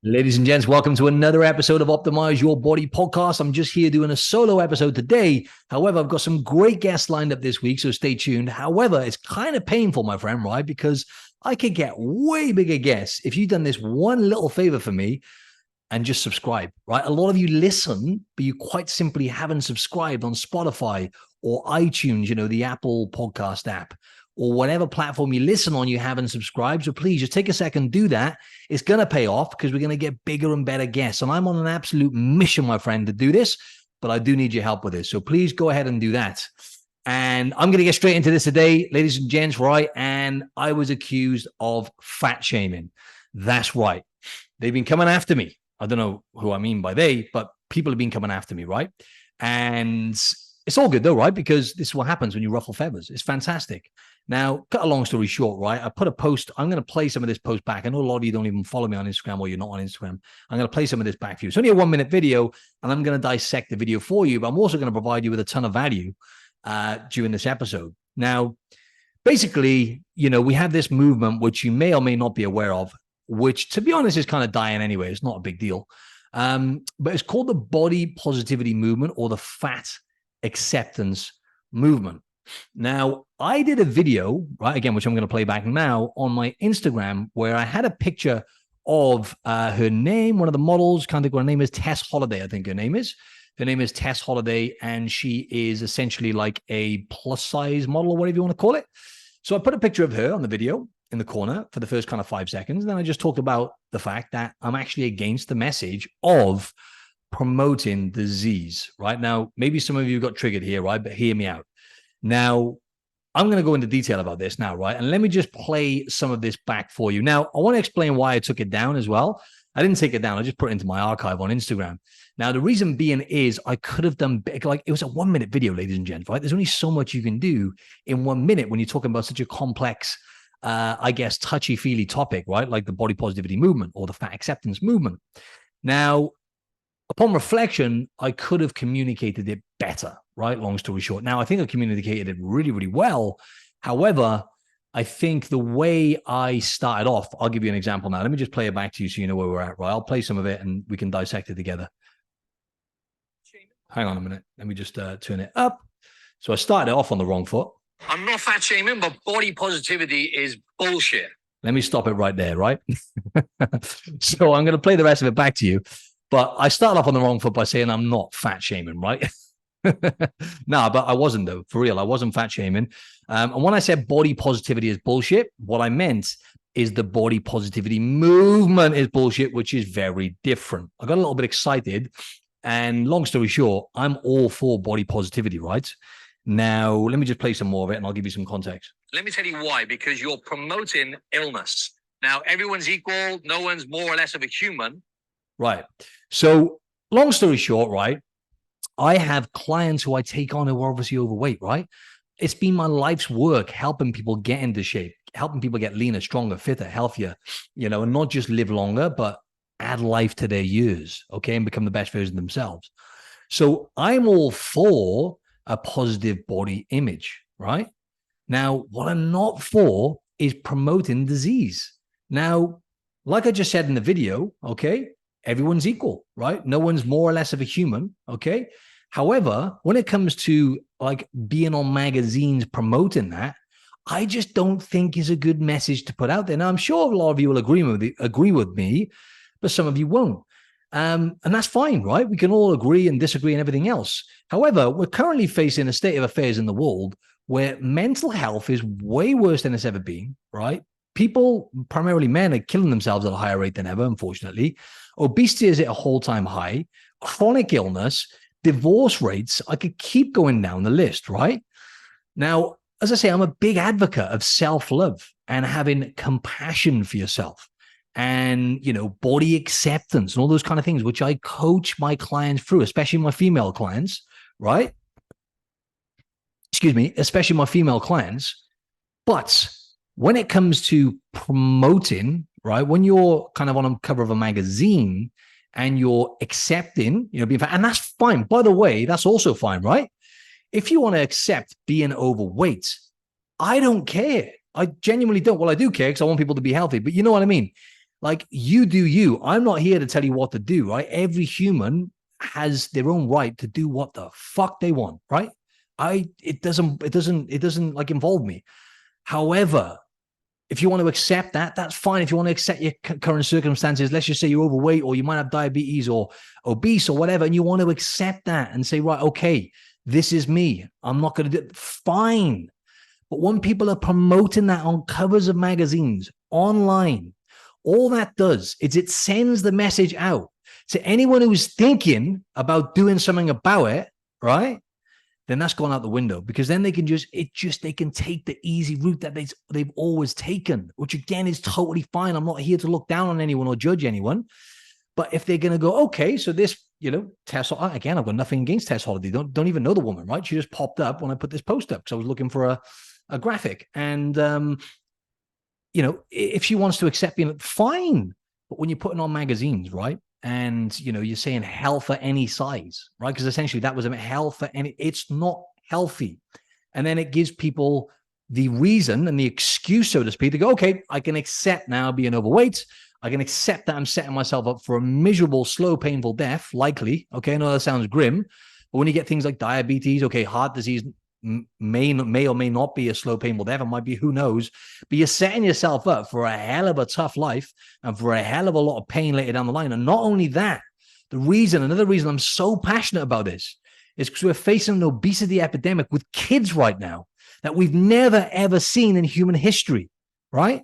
Ladies and gents, welcome to another episode of Optimize Your Body podcast. I'm just here doing a solo episode today. However, I've got some great guests lined up this week, so stay tuned. However, it's kind of painful, my friend, right? Because I could get way bigger guests if you've done this one little favor for me and just subscribe, right? A lot of you listen, but you quite simply haven't subscribed on Spotify or iTunes, the Apple podcast app, or whatever platform you listen on, you haven't subscribed. So please just take a second, do that. It's going to pay off because we're going to get bigger and better guests. And I'm on an absolute mission, my friend, to do this, but I do need your help with this. So please go ahead and do that. And I'm going to get straight into this today, ladies and gents, right? And I was accused of fat shaming. That's right. They've been coming after me. I don't know who I mean by they, but people have been coming after me, right? And it's all good though, right? Because this is what happens when you ruffle feathers. It's fantastic. Now, cut a long story short, right? I put a post. I'm going to play some of this post back. I know a lot of you don't even follow me on Instagram or you're not on Instagram. I'm going to play some of this back for you. It's only a 1-minute video and I'm going to dissect the video for you, but I'm also going to provide you with a ton of value during this episode. Now, basically, we have this movement, which you may or may not be aware of, which to be honest is kind of dying anyway. It's not a big deal. But it's called the body positivity movement or the fat acceptance movement. Now, I did a video, right, again, which I'm going to play back now on my Instagram, where I had a picture of her name, one of the models, can't think what her name is, Tess Holiday, I think her name is. Her name is Tess Holiday, and she is essentially like a plus size model or whatever you want to call it. So I put a picture of her on the video in the corner for the first kind of 5 seconds. And then I just talked about the fact that I'm actually against the message of promoting disease, right? Now, maybe some of you got triggered here, right? But hear me out. Now, I'm going to go into detail about this now, right? And let me just play some of this back for you. Now, I want to explain why I took it down as well. I didn't take it down. I just put it into my archive on Instagram. Now, the reason being is I could have done, like, it was a 1-minute video, ladies and gents, right? There's only so much you can do in 1 minute when you're talking about such a complex, I guess, touchy-feely topic, right? Like the body positivity movement or the fat acceptance movement. Now, upon reflection, I could have communicated it better, right? Long story short. Now, I think I communicated it really, really well. However, I think the way I started off, I'll give you an example now. Let me just play it back to you so you know where we're at, right? I'll play some of it and we can dissect it together. Hang on a minute. Let me just turn it up. So I started off on the wrong foot. I'm not fat shaming, but body positivity is bullshit. Let me stop it right there, right? So I'm going to play the rest of it back to you. But I started off on the wrong foot by saying I'm not fat shaming, right? No, but I wasn't though. For real, I wasn't fat shaming. And when I said body positivity is bullshit, what I meant is the body positivity movement is bullshit, which is very different. I got a little bit excited. And long story short, I'm all for body positivity, right? Now, let me just play some more of it and I'll give you some context. Let me tell you why. Because you're promoting illness. Now, everyone's equal. No one's more or less of a human. Right. So long story short, right, I have clients who I take on who are obviously overweight, right? It's been my life's work helping people get into shape, helping people get leaner, stronger, fitter, healthier, and not just live longer, but add life to their years, okay, and become the best version of themselves. So I'm all for a positive body image, right? Now, what I'm not for is promoting disease. Now, like I just said in the video, okay, everyone's equal, right? No one's more or less of a human, okay? However, when it comes to like being on magazines promoting that, I just don't think is a good message to put out there. Now, I'm sure a lot of you will agree with me, but some of you won't. And that's fine, right? We can all agree and disagree and everything else. However, we're currently facing a state of affairs in the world where mental health is way worse than it's ever been, right? People, primarily men, are killing themselves at a higher rate than ever, unfortunately. Obesity is at a all-time high. Chronic illness, divorce rates. I could keep going down the list, right? Now, as I say, I'm a big advocate of self-love and having compassion for yourself and, body acceptance and all those kind of things, which I coach my clients through, especially my female clients, right? Excuse me, especially my female clients. But when it comes to promoting, right, when you're kind of on a cover of a magazine and you're accepting, being fat, and that's fine. By the way, that's also fine, right? If you want to accept being overweight, I don't care. I genuinely don't. Well, I do care because I want people to be healthy, but you know what I mean? Like, you do you. I'm not here to tell you what to do, right? Every human has their own right to do what the fuck they want, right? It doesn't like involve me. However, if you want to accept that, that's fine. If you want to accept your current circumstances, let's just say you're overweight or you might have diabetes or obese or whatever, and you want to accept that and say, right, okay, this is me. I'm not going to do it. Fine. But when people are promoting that on covers of magazines, online, all that does is it sends the message out to anyone who's thinking about doing something about it, right? Then that's gone out the window, because then they can they can take the easy route that they've always taken, which again is totally fine. I'm not here to look down on anyone or judge anyone. But if they're going to go, okay, so this, Tess, again, I've got nothing against Tess Holiday. Don't even know the woman, right? She just popped up when I put this post up because I was looking for a graphic. And, if she wants to accept me, fine. But when you're putting on magazines, right? And, you're saying hell for any size, right? Because essentially that was a hell for any, it's not healthy. And then it gives people the reason and the excuse, so to speak, to go, okay, I can accept now being overweight. I can accept that I'm setting myself up for a miserable, slow, painful death, likely. Okay, I know that sounds grim. But when you get things like diabetes, okay, heart disease may or may not be a slow, painful death. It might be, who knows? But you're setting yourself up for a hell of a tough life and for a hell of a lot of pain later down the line. And not only that, another reason I'm so passionate about this is because we're facing an obesity epidemic with kids right now that we've never, ever seen in human history, right?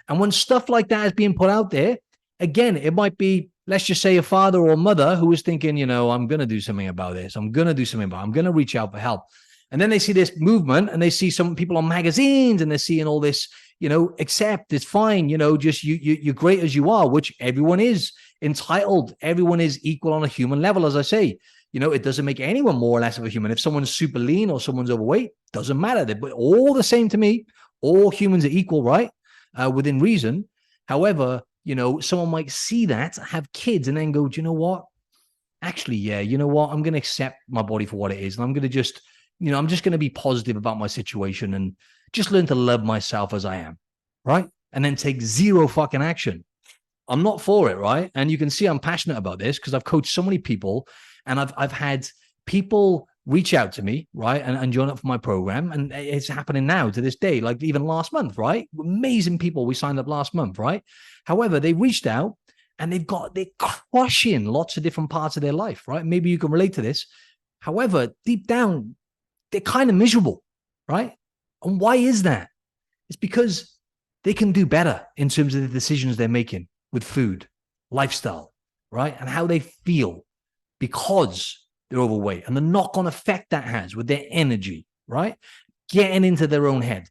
And when stuff like that is being put out there, again, it might be, let's just say, a father or a mother who is thinking, I'm going to do something about this. I'm going to reach out for help. And then they see this movement and they see some people on magazines and they're seeing all this, accept, it's fine, just you're great as you are, which everyone is entitled. Everyone is equal on a human level, as I say. It doesn't make anyone more or less of a human. If someone's super lean or someone's overweight, doesn't matter. They're all the same to me. All humans are equal, right? Within reason. However, someone might see that, have kids, and then go, do you know what? Actually, yeah, you know what? I'm going to accept my body for what it is. And I'm going to just, I'm just going to be positive about my situation and just learn to love myself as I am, right? And then take zero fucking action. I'm not for it, right? And you can see I'm passionate about this because I've coached so many people, and I've had people reach out to me, right, and join up for my program, and it's happening now to this day, like even last month, right? Amazing people we signed up last month, right? However, they reached out and they're crushing lots of different parts of their life, right? Maybe you can relate to this. However, deep down, they're kind of miserable, right? And why is that? It's because they can do better in terms of the decisions they're making with food, lifestyle, right? And how they feel because they're overweight, and the knock-on effect that has with their energy, right? Getting into their own head.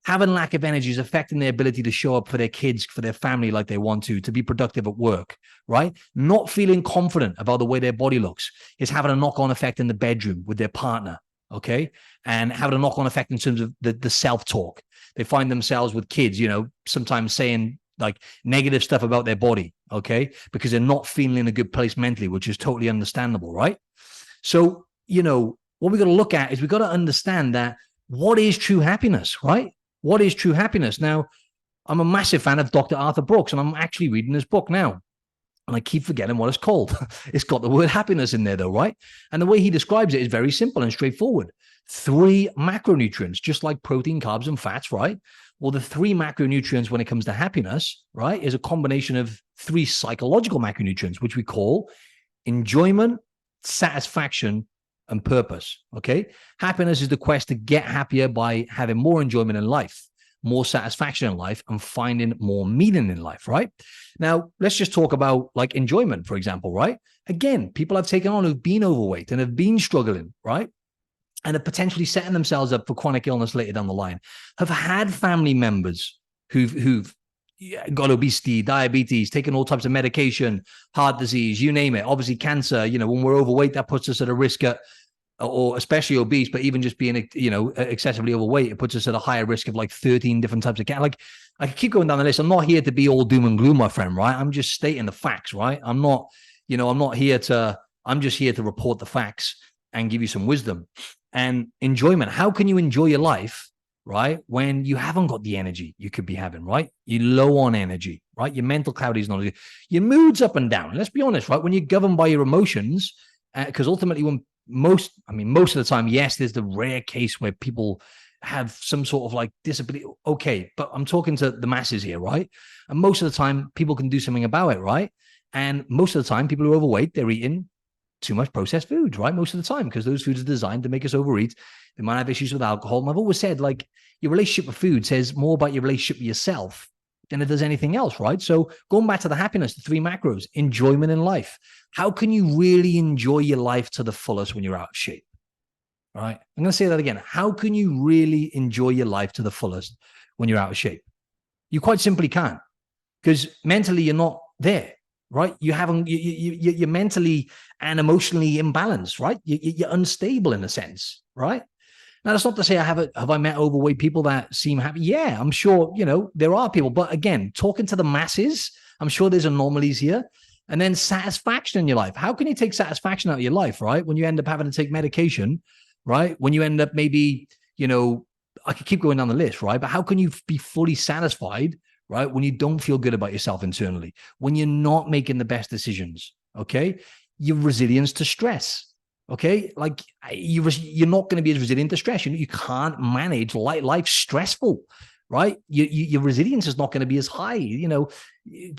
Having lack of energy is affecting their ability to show up for their kids, for their family like they want to be productive at work, right? Not feeling confident about the way their body looks is having a knock-on effect in the bedroom with their partner, okay? And having a knock-on effect in terms of the self-talk. They find themselves with kids, sometimes saying like negative stuff about their body, okay? Because they're not feeling in a good place mentally, which is totally understandable, right? So, what we got to look at is we got to understand that what is true happiness, right? What is true happiness? Now, I'm a massive fan of Dr. Arthur Brooks, and I'm actually reading his book now. And I keep forgetting what it's called. It's got the word happiness in there, though, right? And the way he describes it is very simple and straightforward. 3 macronutrients, just like protein, carbs, and fats, right? Well, the 3 macronutrients when it comes to happiness, right, is a combination of 3 psychological macronutrients, which we call enjoyment, satisfaction, and purpose. Okay. Happiness is the quest to get happier by having more enjoyment in life, more satisfaction in life, and finding more meaning in life. Right now, let's just talk about like enjoyment, for example. Right. Again, people I've taken on who've been overweight and have been struggling, right, and are potentially setting themselves up for chronic illness later down the line, have had family members who've got obesity, diabetes, taking all types of medication, heart disease, you name it. Obviously, cancer, when we're overweight, that puts us at a risk or especially obese, but even just being, excessively overweight, it puts us at a higher risk of like 13 different types of cancer. Like, I could keep going down the list. I'm not here to be all doom and gloom, my friend, right? I'm just stating the facts, right? I'm just here to report the facts and give you some wisdom and enjoyment. How can you enjoy your life, right, when you haven't got the energy you could be having, right? You're low on energy, right? Your mental clarity is not as good. Your mood's up and down. Let's be honest, right? When you're governed by your emotions, because ultimately when most of the time, yes, there's the rare case where people have some sort of like disability. Okay, but I'm talking to the masses here, right? And most of the time people can do something about it, right? And most of the time people who are overweight, they're eating too much processed food, right? Most of the time, because those foods are designed to make us overeat. They might have issues with alcohol. And I've always said, like, your relationship with food says more about your relationship with yourself than it does anything else, right? So going back to the happiness, the 3 macros, enjoyment in life. How can you really enjoy your life to the fullest when you're out of shape? All right. I'm going to say that again. How can you really enjoy your life to the fullest when you're out of shape? You quite simply can't, because mentally you're not there, right? You're mentally and emotionally imbalanced, right? You're unstable in a sense, right? Now, that's not to say have I met overweight people that seem happy? Yeah, I'm sure, there are people. But again, talking to the masses, I'm sure there's anomalies here. And then satisfaction in your life. How can you take satisfaction out of your life, right? When you end up having to take medication, right? When you end up maybe, I could keep going down the list, right? But how can you be fully satisfied, right? When you don't feel good about yourself internally, when you're not making the best decisions, okay? Your resilience to stress. Okay, like you're not going to be as resilient to stress. You can't manage life. Life's stressful, right? Your resilience is not going to be as high.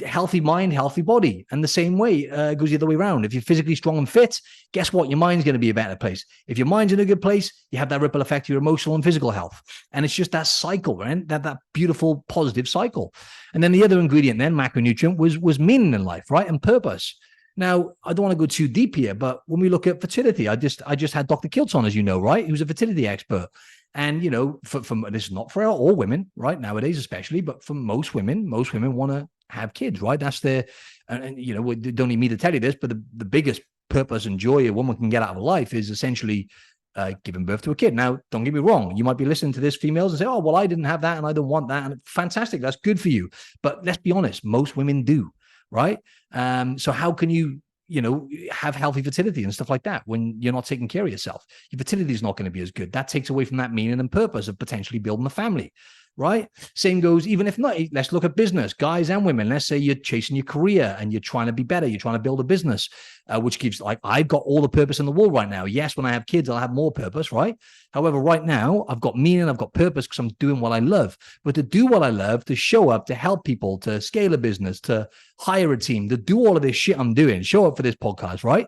Healthy mind, healthy body, and the same way it goes the other way around. If you're physically strong and fit, guess what? Your mind's going to be a better place. If your mind's in a good place, you have that ripple effect to your emotional and physical health, and it's just that cycle, right? That beautiful positive cycle. And then the other ingredient, then macronutrient, was meaning in life, right, and purpose. Now, I don't want to go too deep here, but when we look at fertility, I just had Dr. Kiltz on, as you know, right? He was a fertility expert. And, for this is not for all women, right? Nowadays, especially, but for most women want to have kids, right? That's their, and we don't need me to tell you this, but the biggest purpose and joy a woman can get out of life is essentially giving birth to a kid. Now, don't get me wrong. You might be listening to this, females, and say, oh, well, I didn't have that and I don't want that. And fantastic. That's good for you. But let's be honest, most women do. Right. So how can you, have healthy fertility and stuff like that when you're not taking care of yourself? Your fertility is not going to be as good. That takes away from that meaning and purpose of potentially building a family. Right. Same goes, even if not, let's look at business, guys and women. Let's say you're chasing your career and you're trying to be better. You're trying to build a business, which gives, like, I've got all the purpose in the world right now. Yes, when I have kids, I'll have more purpose. Right. However, right now I've got meaning, I've got purpose because I'm doing what I love. But to do what I love, to show up, to help people, to scale a business, to hire a team, to do all of this shit I'm doing, show up for this podcast, right?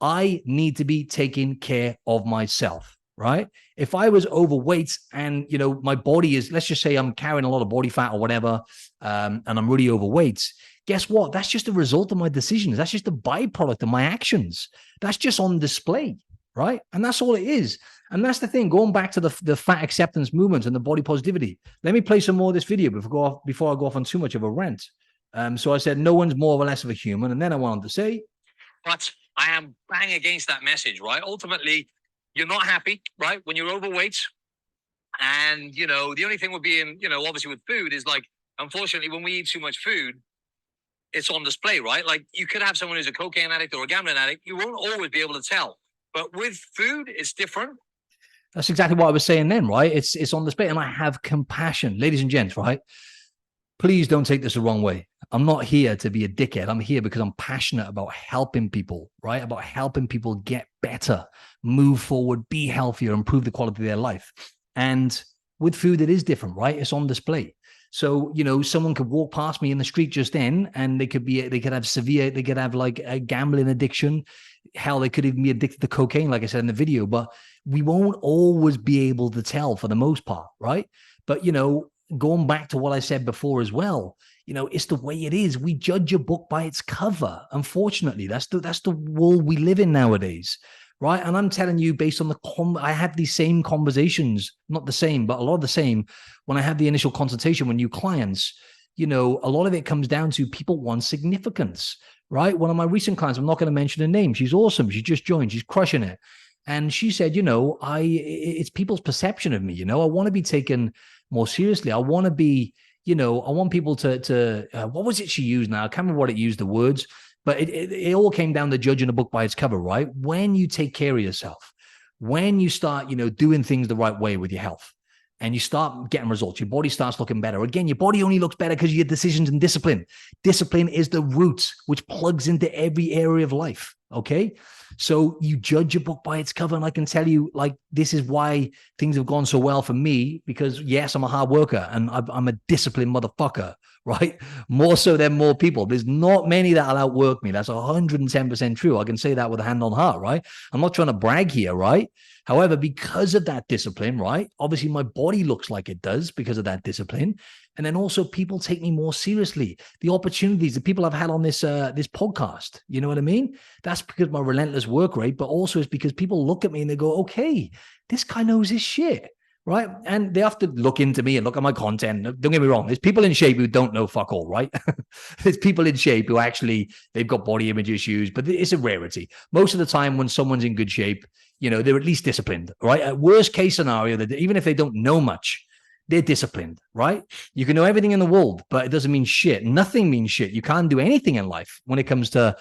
I need to be taking care of myself. Right? If I was overweight and, my body is, let's just say I'm carrying a lot of body fat or whatever, and I'm really overweight, guess what? That's just a result of my decisions. That's just a byproduct of my actions. That's just on display, right? And that's all it is. And that's the thing, going back to the fat acceptance movement and the body positivity. Let me play some more of this video before I go off on too much of a rant. So I said, no one's more or less of a human. And then I went on to say, but I am bang against that message, right? Ultimately, you're not happy, right? When you're overweight. And, the only thing with being, obviously with food is, like, unfortunately, when we eat too much food, it's on display, right? Like, you could have someone who's a cocaine addict or a gambling addict. You won't always be able to tell. But with food, it's different. That's exactly what I was saying then, right? It's on display, and I have compassion. Ladies and gents, right? Please don't take this the wrong way. I'm not here to be a dickhead. I'm here because I'm passionate about helping people, right? About helping people get better, move forward, be healthier, improve the quality of their life. And with food, it is different, right? It's on display. So, someone could walk past me in the street just then, and they could have like a gambling addiction. Hell, they could even be addicted to cocaine, like I said in the video, but we won't always be able to tell for the most part, right? But, going back to what I said before as well, it's the way it is. We judge a book by its cover. Unfortunately, that's the world we live in nowadays, right? And I'm telling you, based on I had these same conversations, not the same, but a lot of the same, when I had the initial consultation with new clients. A lot of it comes down to people want significance, right? One of my recent clients, I'm not going to mention her name. She's awesome. She just joined. She's crushing it. And she said, it's people's perception of me. I want to be taken more seriously. I want to be, I want people to what was it she used now? I can't remember what it used, the words, but it all came down to judging a book by its cover, right? When you take care of yourself, when you start, doing things the right way with your health, and you start getting results. Your body starts looking better. Again, your body only looks better because of your decisions and discipline. Discipline is the root which plugs into every area of life. Okay. So you judge a book by its cover. And I can tell you, like, this is why things have gone so well for me, because yes, I'm a hard worker and I'm a disciplined motherfucker, right? More so than more people. There's not many that'll outwork me. That's 110% true. I can say that with a hand on heart, right? I'm not trying to brag here, right? However, because of that discipline, right? Obviously, my body looks like it does because of that discipline. And then also people take me more seriously. The opportunities, the people I've had on this podcast, you know what I mean? That's because of my relentless work rate, but also it's because people look at me and they go, okay, this guy knows his shit, right? And they have to look into me and look at my content. Don't get me wrong. There's people in shape who don't know fuck all, right? There's people in shape who actually, they've got body image issues, but it's a rarity. Most of the time when someone's in good shape, you know, they're at least disciplined, right? At worst case scenario, that even if they don't know much, they're disciplined, right? You can know everything in the world, but it doesn't mean shit. Nothing means shit. You can't do anything in life when it comes to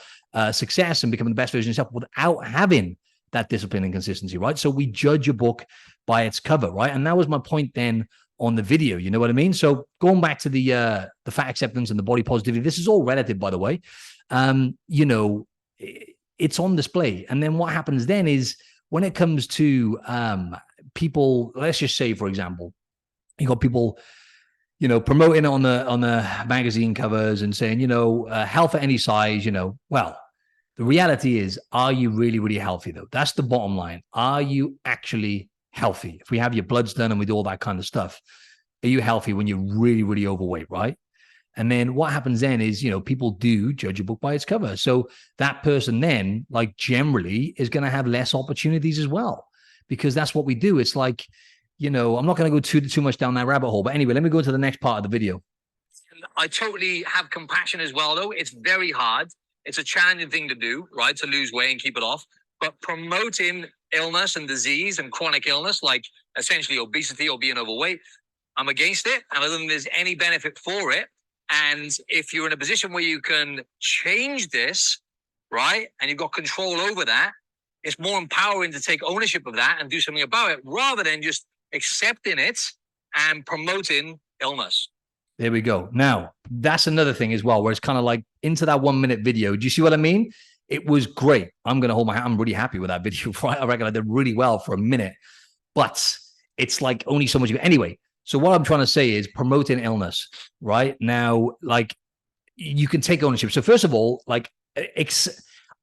success and becoming the best version of yourself without having that discipline and consistency, right? So we judge a book by its cover, right? And that was my point then on the video. You know what I mean? So going back to the fat acceptance and the body positivity, this is all relative, by the way. You know, it's on display. And then what happens then is when it comes to people, let's just say, for example, you got people, you know, promoting it on the magazine covers and saying, you know, health at any size, you know. Well, the reality is, are you really, really healthy though? That's the bottom line. Are you actually healthy? If we have your bloods done and we do all that kind of stuff, are you healthy when you're really, really overweight, right? And then what happens then is, you know, people do judge a book by its cover. So that person then, like, generally is going to have less opportunities as well, because that's what we do. It's like, you know, I'm not going to go too much down that rabbit hole. But anyway, let me go to the next part of the video. I totally have compassion as well, though. It's very hard. It's a challenging thing to do, right? To lose weight and keep it off. But promoting illness and disease and chronic illness, like essentially obesity or being overweight, I'm against it. And I don't think there's any benefit for it. And if you're in a position where you can change this, right, and you've got control over that, it's more empowering to take ownership of that and do something about it rather than just accepting it and promoting illness. There we go. Now, that's another thing as well, where it's kind of like into that 1 minute video. Do you see what I mean? It was great. I'm going to hold my hand. I'm really happy with that video. Right? I reckon I did really well for a minute, but it's like only so much. Anyway, so what I'm trying to say is promoting illness, right? Now, like, you can take ownership. So first of all, like,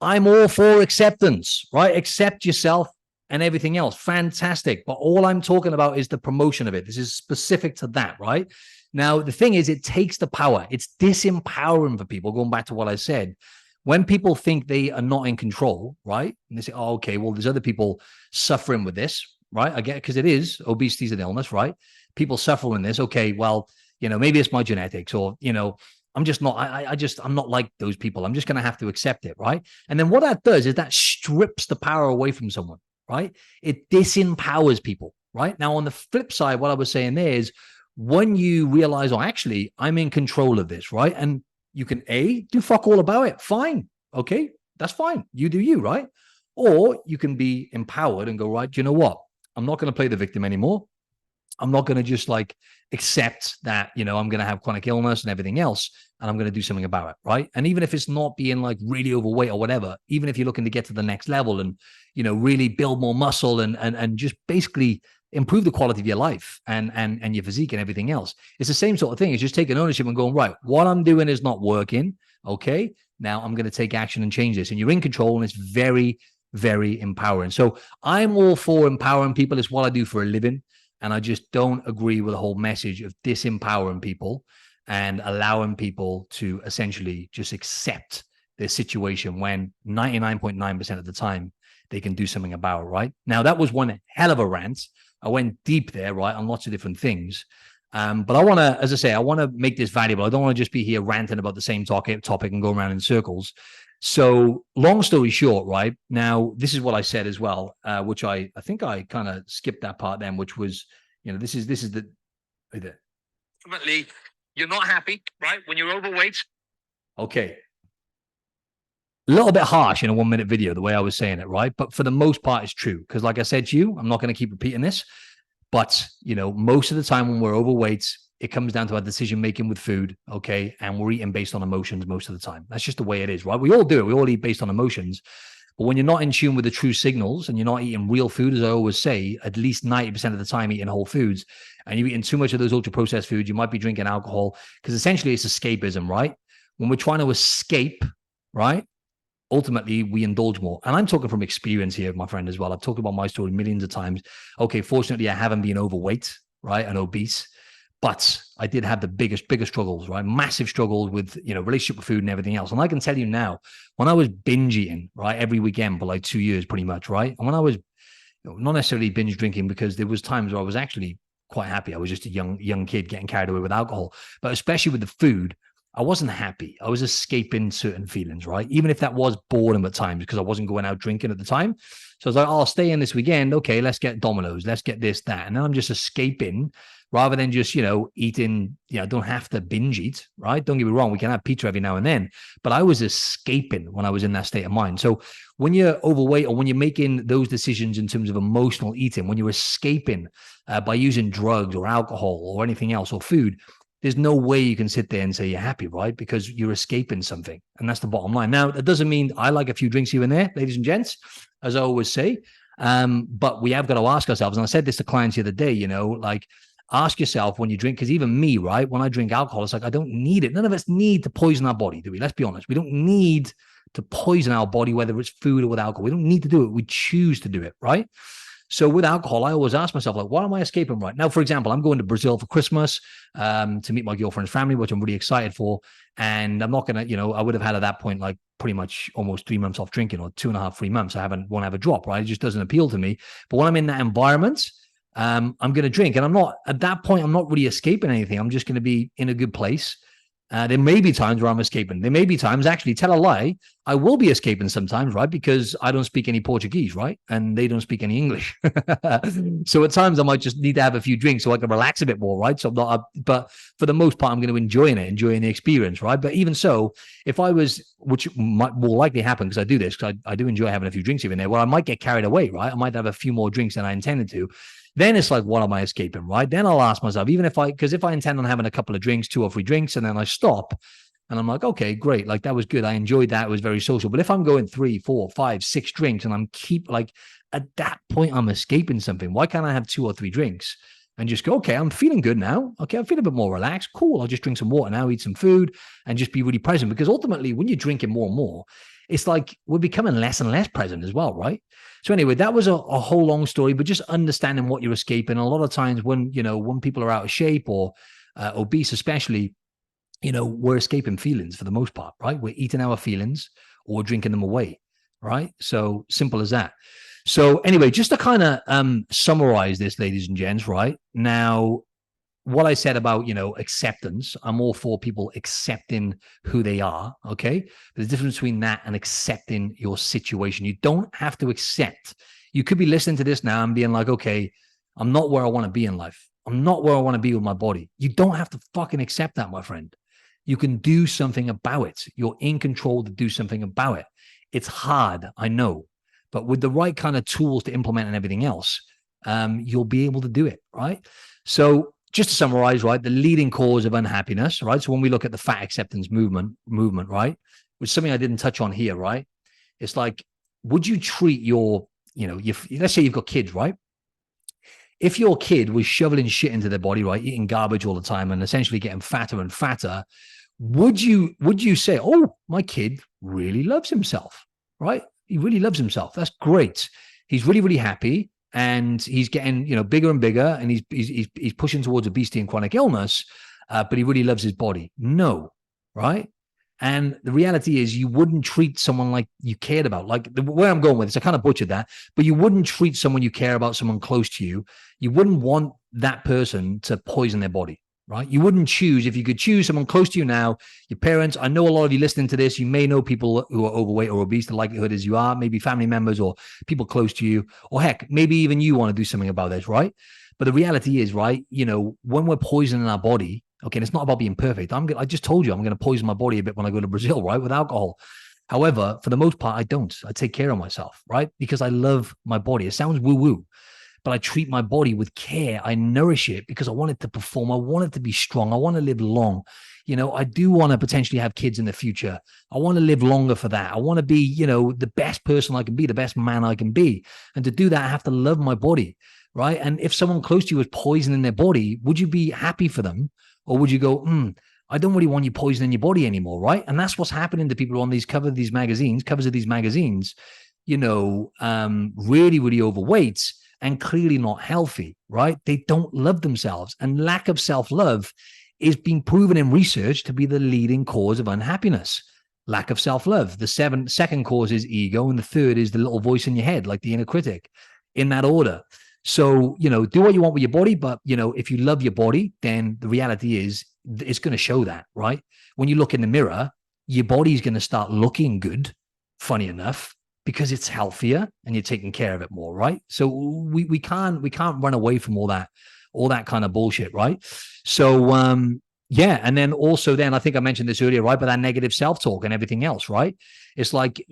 I'm all for acceptance, right? Accept yourself and everything else. Fantastic. But all I'm talking about is the promotion of it. This is specific to that, right? Now, the thing is, it takes the power. It's disempowering for people, going back to what I said. When people think they are not in control, right? And they say, oh, okay, well, there's other people suffering with this, right? I get it, because it is. Obesity is an illness, right? People suffer with this. Okay, well, you know, maybe it's my genetics, or, you know, I'm just not, I'm not like those people. I'm just going to have to accept it, right? And then what that does is that strips the power away from someone, right? It disempowers people, right? Now, on the flip side, what I was saying there is, when you realize, oh, actually, I'm in control of this, right? And you can do fuck all about it. Fine. Okay. That's fine. You do you, right? Or you can be empowered and go, right, do you know what? I'm not going to play the victim anymore. I'm not going to just like accept that, you know, I'm going to have chronic illness and everything else, and I'm going to do something about it, right? And even if it's not being like really overweight or whatever, even if you're looking to get to the next level and, you know, really build more muscle and just basically improve the quality of your life and your physique and everything else, it's the same sort of thing. It's just taking ownership and going, right, what I'm doing is not working. Okay, now I'm going to take action and change this. And you're in control, and it's very, very empowering. So I'm all for empowering people. It's what I do for a living. And I just don't agree with the whole message of disempowering people and allowing people to essentially just accept their situation when 99.9% of the time they can do something about it, right? Now, that was one hell of a rant. I went deep there, right, on lots of different things. But I want to, as I say, I want to make this valuable. I don't want to just be here ranting about the same topic and go around in circles. So long story short, right, now, this is what I said as well, which I think I kind of skipped that part then, which was, you know, this is the. Ultimately, you're not happy, right, when you're overweight. Okay. A little bit harsh in a 1 minute video, the way I was saying it, right? But for the most part, it's true. Because like I said to you, I'm not going to keep repeating this. But, most of the time when we're overweight, it comes down to our decision making with food, okay? And we're eating based on emotions most of the time. That's just the way it is, right? We all do it. We all eat based on emotions. But when you're not in tune with the true signals and you're not eating real food, as I always say, at least 90% of the time eating whole foods, and you're eating too much of those ultra-processed foods, you might be drinking alcohol, because essentially it's escapism, right? When we're trying to escape, right? Ultimately, we indulge more. And I'm talking from experience here, my friend, as well. I've talked about my story millions of times. Okay, fortunately, I haven't been overweight, right, and obese. But I did have the biggest struggles, right? Massive struggles with, relationship with food and everything else. And I can tell you now, when I was binge eating, right, every weekend for like 2 years, pretty much, right? And when I was not necessarily binge drinking, because there was times where I was actually quite happy. I was just a young kid getting carried away with alcohol, but especially with the food, I wasn't happy. I was escaping certain feelings, right? Even if that was boredom at times, because I wasn't going out drinking at the time. So I was like, I'll stay in this weekend. Okay, let's get Domino's. Let's get this, that. And then I'm just escaping rather than just, eating. I don't have to binge eat, right? Don't get me wrong. We can have pizza every now and then, but I was escaping when I was in that state of mind. So when you're overweight, or when you're making those decisions in terms of emotional eating, when you're escaping by using drugs or alcohol or anything else or food, there's no way you can sit there and say you're happy, right? Because you're escaping something. And that's the bottom line. Now, that doesn't mean I like a few drinks here and there, ladies and gents, as I always say. But we have got to ask ourselves, and I said this to clients the other day, ask yourself when you drink, because even me, right, when I drink alcohol, it's like, I don't need it. None of us need to poison our body, do we? Let's be honest. We don't need to poison our body, whether it's food or with alcohol. We don't need to do it. We choose to do it, right? So with alcohol, I always ask myself, like, what am I escaping right now? For example, I'm going to Brazil for Christmas to meet my girlfriend's family, which I'm really excited for. And I'm not going to, I would have had at that point, like pretty much almost 3 months off drinking, or 2.5, 3 months. I won't have a drop, right? It just doesn't appeal to me. But when I'm in that environment, I'm going to drink. And at that point, I'm not really escaping anything. I'm just going to be in a good place. There may be times where I'm escaping. There may be times, actually, tell a lie, I will be escaping sometimes, right? Because I don't speak any Portuguese, right? And they don't speak any English. So at times I might just need to have a few drinks so I can relax a bit more, right? So I'm not, but for the most part, I'm going to enjoying the experience, right? But even so, if I was, which might more likely happen because I do this, because I do enjoy having a few drinks even there, well, I might get carried away, right? I might have a few more drinks than I intended to. Then it's like, what am I escaping, right? Then I'll ask myself, because if I intend on having a couple of drinks, 2 or 3 drinks, and then I stop and I'm like, okay, great. Like, that was good. I enjoyed that. It was very social. But if I'm going 3, 4, 5, 6 drinks and at that point, I'm escaping something. Why can't I have 2 or 3 drinks and just go, okay, I'm feeling good now. Okay, I feel a bit more relaxed. Cool. I'll just drink some water now, eat some food, and just be really present. Because ultimately, when you're drinking more and more, it's like we're becoming less and less present as well, right? So anyway, that was a whole long story, but just understanding what you're escaping. A lot of times when people are out of shape or obese, especially, we're escaping feelings for the most part, right? We're eating our feelings or we're drinking them away, right? So simple as that. So anyway, just to kind of summarize this, ladies and gents, right? Now, what I said about, acceptance, I'm all for people accepting who they are, okay? There's a difference between that and accepting your situation. You don't have to accept. You could be listening to this now and being like, okay, I'm not where I want to be in life. I'm not where I want to be with my body. You don't have to fucking accept that, my friend. You can do something about it. You're in control to do something about it. It's hard, I know, but with the right kind of tools to implement and everything else, you'll be able to do it, right? So just to summarize, right, the leading cause of unhappiness, right? So when we look at the fat acceptance movement, right, which is something I didn't touch on here, right? It's like, would you treat let's say you've got kids, right? If your kid was shoveling shit into their body, right, eating garbage all the time and essentially getting fatter and fatter, would you say, oh, my kid really loves himself, right? He really loves himself. That's great. He's really, really happy. And he's getting, bigger and bigger, and he's pushing towards obesity and chronic illness, but he really loves his body. No, right? And the reality is, you wouldn't treat someone like you cared about. Like where I'm going with this, I kind of butchered that, but you wouldn't treat someone you care about, someone close to you. You wouldn't want that person to poison their body, right? You wouldn't choose, if you could choose someone close to you now, your parents. I know a lot of you listening to this, you may know people who are overweight or obese. The likelihood is you are, maybe family members or people close to you, or heck, maybe even you want to do something about this, right? But the reality is, right, when we're poisoning our body, okay, and it's not about being perfect. I just told you I'm going to poison my body a bit when I go to Brazil, right, with alcohol. However, for the most part, I don't. I take care of myself, right? Because I love my body. It sounds woo-woo. but I treat my body with care. I nourish it because I want it to perform. I want it to be strong. I want to live long. I do want to potentially have kids in the future. I want to live longer for that. I want to be, the best person I can be, the best man I can be. And to do that, I have to love my body, right? And if someone close to you is poisoning their body, would you be happy for them? Or would you go, I don't really want you poisoning your body anymore, right? And that's what's happening to people on these covers of these magazines, really, really overweight and clearly not healthy, right? They don't love themselves. And lack of self-love is being proven in research to be the leading cause of unhappiness. Lack of self-love. The second cause is ego, and the third is the little voice in your head, like the inner critic, in that order. So, do what you want with your body, but, if you love your body, then the reality is it's going to show that, right? When you look in the mirror, your body's going to start looking good, funny enough, because it's healthier and you're taking care of it more, right? So we can't run away from all that kind of bullshit, right? So, and then also I think I mentioned this earlier, right? But that negative self-talk and everything else, right? It's like,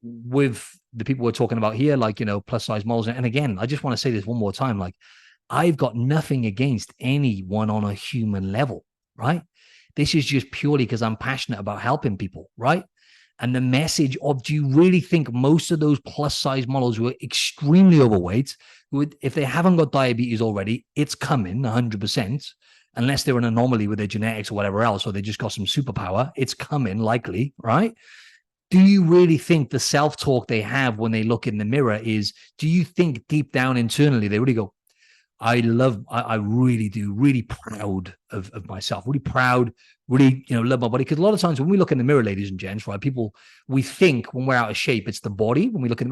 with the people we're talking about here, like, plus size models. And again, I just want to say this one more time. Like, I've got nothing against anyone on a human level, right? This is just purely because I'm passionate about helping people, right? And the message of, do you really think most of those plus size models who are extremely overweight, if they haven't got diabetes already, it's coming 100%, unless they're an anomaly with their genetics or whatever else, or they just got some superpower, it's coming likely, right? Do you really think the self-talk they have when they look in the mirror is, do you think deep down internally, they really go, I really do, really proud of myself, really proud, really, love my body? Because a lot of times when we look in the mirror, ladies and gents, right, we think when we're out of shape, it's the body. When we look at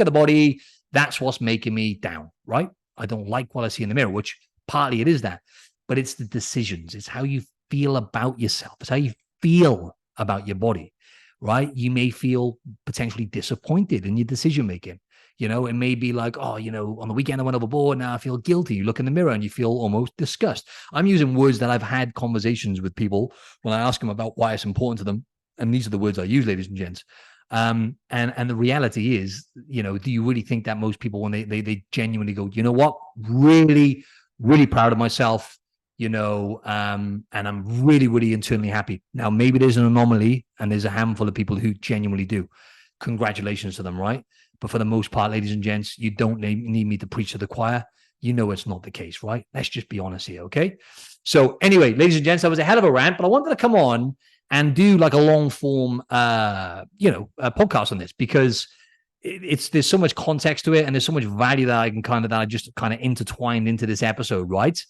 the body, that's what's making me down, right? I don't like what I see in the mirror, which partly it is that, but it's the decisions. It's how you feel about yourself. It's how you feel about your body, right? You may feel potentially disappointed in your decision making. It may be like, on the weekend I went overboard. Now I feel guilty. You look in the mirror and you feel almost disgust. I'm using words that I've had conversations with people when I ask them about why it's important to them. And these are the words I use, ladies and gents. And the reality is, do you really think that most people, when they genuinely go, you know what, really, really proud of myself, and I'm really, really internally happy. Now, maybe there's an anomaly and there's a handful of people who genuinely do. Congratulations to them, right? But for the most part, ladies and gents, you don't need me to preach to the choir. It's not the case, right? Let's just be honest here, okay? So anyway, ladies and gents, that was a hell of a rant, but I wanted to come on and do like a long form, a podcast on this, because there's so much context to it and there's so much value that I just intertwined into this episode, right?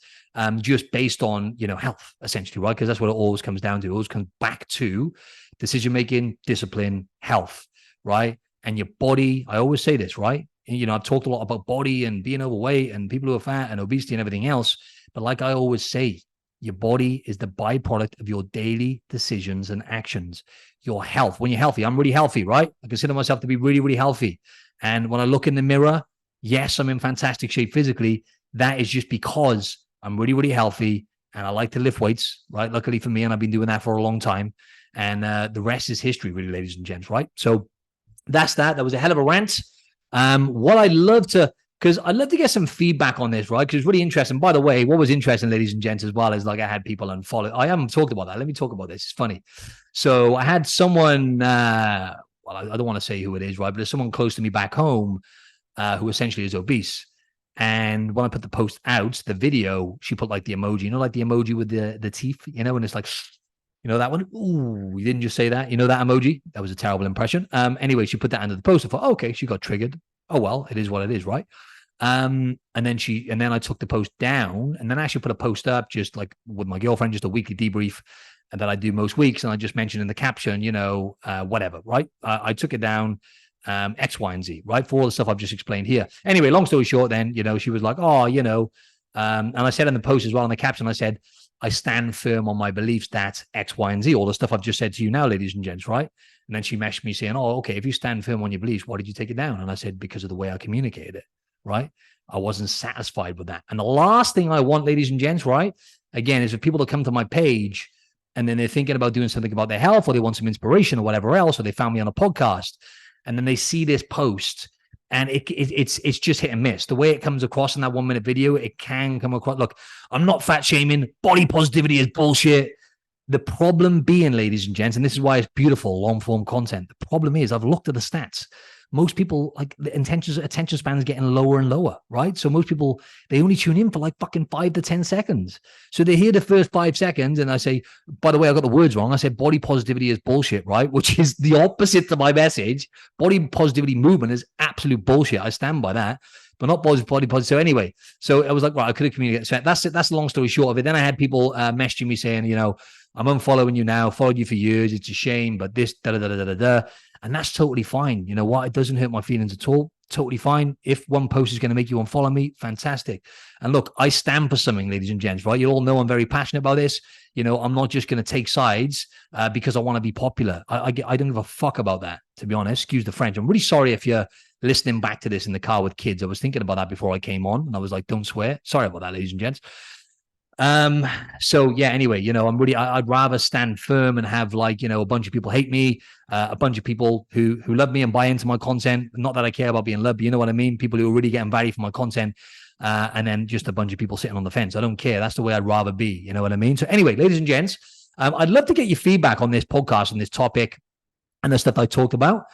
Just based on, health, essentially, right? Because that's what it always comes down to. It always comes back to decision-making, discipline, health, right? And your body, I always say this, right? I've talked a lot about body and being overweight and people who are fat and obesity and everything else. But like I always say, your body is the byproduct of your daily decisions and actions. Your health, when you're healthy, I'm really healthy, right? I consider myself to be really, really healthy. And when I look in the mirror, yes, I'm in fantastic shape physically. That is just because I'm really, really healthy and I like to lift weights, right? Luckily for me, and I've been doing that for a long time. And the rest is history, really, ladies and gents, right? So that's that. That was a hell of a rant. What I'd love to get some feedback on this, right? Because it's really interesting. By the way, what was interesting, ladies and gents, as well, is like I had people unfollow. I haven't talked about that. Let me talk about this. It's funny. So I had someone, I don't want to say who it is, right? But there's someone close to me back home who essentially is obese. And when I put the post out, the video, she put like the emoji, like the emoji with the teeth, and it's like, that one? Ooh, you didn't just say that. That emoji? That was a terrible impression. Anyway, she put that under the post. I thought, okay, she got triggered. Oh, well, it is what it is, right? And then I took the post down and then I actually put a post up just like with my girlfriend, just a weekly debrief and that I do most weeks. And I just mentioned in the caption, whatever, right? I took it down, X, Y, and Z, right? For all the stuff I've just explained here. Anyway, long story short, then, she was like, oh, and I said in the post as well, in the caption, I said, I stand firm on my beliefs that X, Y, and Z, all the stuff I've just said to you now, ladies and gents, right? And then she messaged me saying, oh, okay, if you stand firm on your beliefs, why did you take it down? And I said, because of the way I communicated it, right? I wasn't satisfied with that. And the last thing I want, ladies and gents, right, again, is for people to come to my page and then they're thinking about doing something about their health or they want some inspiration or whatever else, or they found me on a podcast and then they see this post And it's just hit and miss. The way it comes across in that 1 minute video, it can come across. Look, I'm not fat shaming. Body positivity is bullshit. The problem being, ladies and gents, and this is why it's beautiful long form content. The problem is, I've looked at the stats. Most people, like, the attention span is getting lower and lower, right? So most people, they only tune in for like fucking 5 to 10 seconds. So they hear the first 5 seconds and I say, by the way, I got the words wrong. I said body positivity is bullshit, right? Which is the opposite to my message. Body positivity movement is absolute bullshit. I stand by that, but not body positive. So anyway, so I was like, right, I could have communicated. So that's the long story short of it. Then I had people messaging me saying, you know, I'm unfollowing you now, followed you for years. It's a shame, but this, da da da da da da. And that's totally fine. You know what? It doesn't hurt my feelings at all. Totally fine. If one post is going to make you unfollow me, fantastic. And look, I stand for something, ladies and gents, right? You all know I'm very passionate about this. You know, I'm not just going to take sides because I want to be popular. I don't give a fuck about that, to be honest. Excuse the French. I'm really sorry if you're listening back to this in the car with kids. I was thinking about that before I came on, and I was like, don't swear. Sorry about that, ladies and gents. So yeah, anyway, you know, I'd rather stand firm and have, like, you know, a bunch of people hate me, a bunch of people who love me and buy into my content. Not that I care about being loved, but you know what I mean? People who are really getting value from my content, and then just a bunch of people sitting on the fence. I don't care. That's the way I'd rather be. You know what I mean? So anyway, ladies and gents, I'd love to get your feedback on this podcast, on this topic, and the stuff I talked about.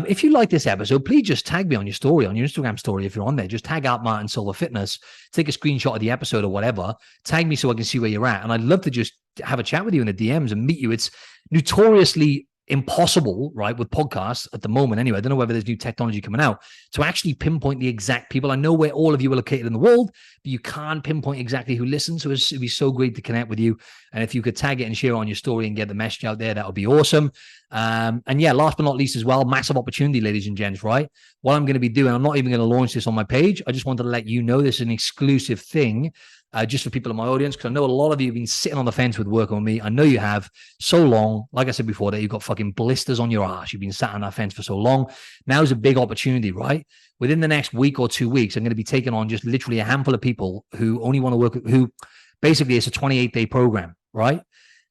If you like this episode, please just tag me on your story, on your Instagram story. If you're on there, just tag out Martin Silva Fitness, take a screenshot of the episode or whatever, tag me so I can see where you're at. And I'd love to just have a chat with you in the DMs and meet you. It's notoriously impossible, right, with podcasts at the moment. Anyway, I don't know whether there's new technology coming out to actually pinpoint the exact people. I know where all of you are located in the world, but you can't pinpoint exactly who listens. So it'd be so great to connect with you. And if you could tag it and share it on your story and get the message out there, that would be awesome. And yeah, last but not least as well, massive opportunity, ladies and gents, right? What I'm going to be doing, I'm not even going to launch this on my page. I just wanted to let you know this is an exclusive thing, just for people in my audience, because I know a lot of you have been sitting on the fence with working with me. I know you have so long. Like I said before, that you've got fucking blisters on your ass. You've been sat on that fence for so long. Now is a big opportunity, right? Within the next week or 2 weeks, I'm going to be taking on just literally a handful of people who only want to work, who basically it's a 28-day program, right?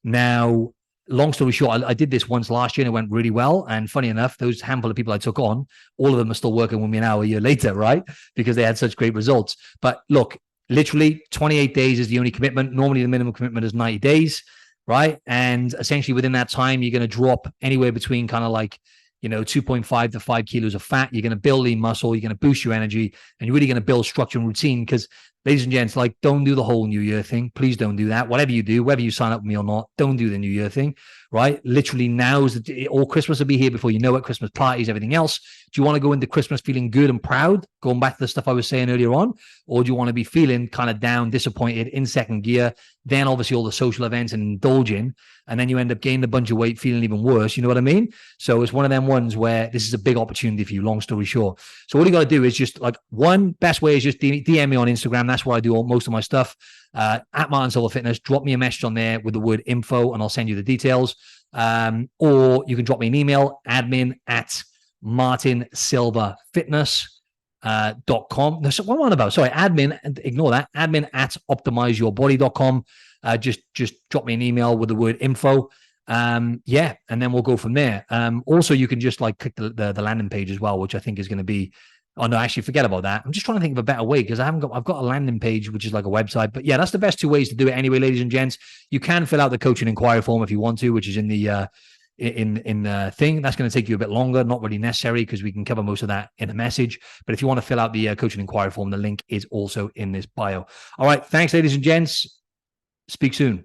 Now, long story short, I did this once last year and it went really well. And funny enough, those handful of people I took on, all of them are still working with me now a year later, right? Because they had such great results. But look, literally 28 days is the only commitment. Normally the minimum commitment is 90 days, right? And essentially within that time, you're going to drop anywhere between kind of like, you know, 2.5 to 5 kilos of fat. You're going to build lean muscle. You're going to boost your energy, and you're really going to build structure and routine. Because, ladies and gents, like, don't do the whole New Year thing. Please don't do that. Whatever you do, whether you sign up with me or not, don't do the New Year thing, right? Literally now is all Christmas will be here before you know it. Christmas parties, everything else. Do you want to go into Christmas feeling good and proud, going back to the stuff I was saying earlier on? Or do you want to be feeling kind of down, disappointed, in second gear? Then obviously all the social events and indulging, and then you end up gaining a bunch of weight, feeling even worse. You know what I mean? So it's one of them ones where this is a big opportunity for you, long story short. So what you got to do is just, like, one best way is just DM me on Instagram. That's where I do most of my stuff. At Martin Silva Fitness, drop me a message on there with the word info and I'll send you the details. Or you can drop me an email, admin@martinsilvafitness.com. What am I on about? Sorry, admin, ignore that. admin@optimizeyourbody.com. Just drop me an email with the word info. Yeah, and then we'll go from there. Also, you can just like click the landing page as well, which I think is going to be. Oh no, actually, forget about that. I'm just trying to think of a better way because I've got a landing page, which is like a website. But yeah, that's the best 2 ways to do it anyway, ladies and gents. You can fill out the coaching inquiry form if you want to, which is in the thing. That's going to take you a bit longer, not really necessary because we can cover most of that in a message. But if you want to fill out the coaching inquiry form, the link is also in this bio. All right, thanks, ladies and gents. Speak soon.